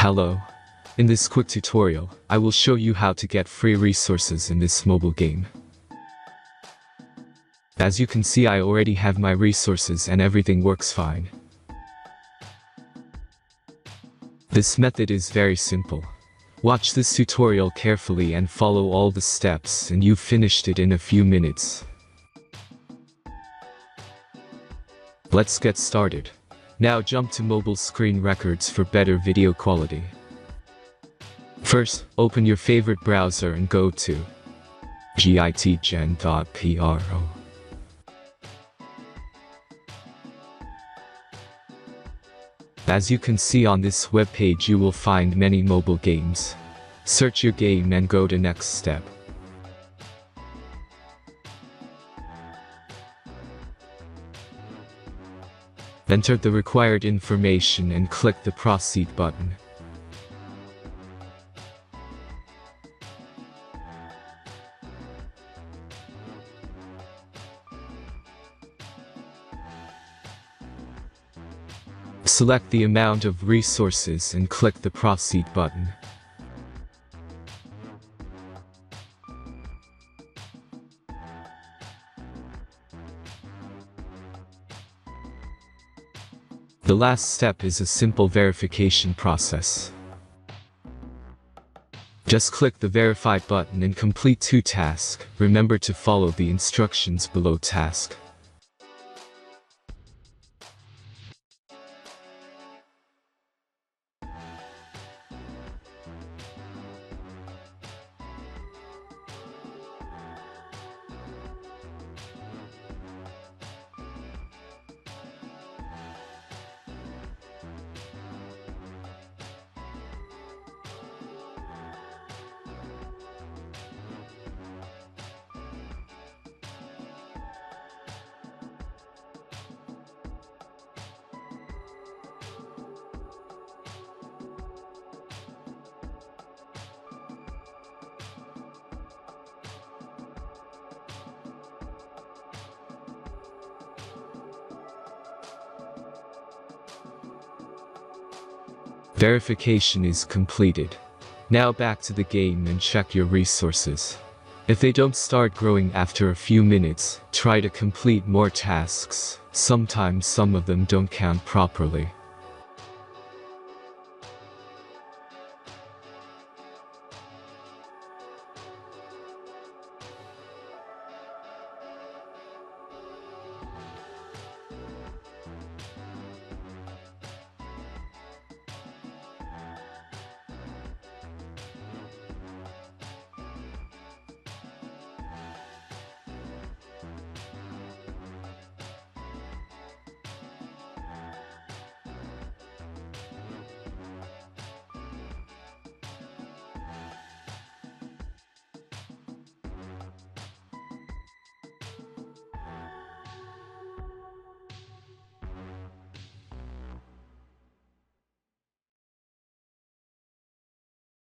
Hello. In this quick tutorial, I will show you how to get free resources in this mobile game. As you can see, I already have my resources and everything works fine. This method is very simple. Watch this tutorial carefully and follow all the steps and you've finished it in a few minutes. Let's get started. Now jump to mobile screen records for better video quality. First, open your favorite browser and go to gitgen.pro. As you can see on this web page, you will find many mobile games. Search your game and go to next step. Enter the required information and click the Proceed button. Select the amount of resources and click the Proceed button. The last step is a simple verification process. Just click the Verify button and complete 2 tasks. Remember to follow the instructions below task. Verification is completed. Now back to the game and check your resources. If they don't start growing after a few minutes, try to complete more tasks. Sometimes some of them don't count properly.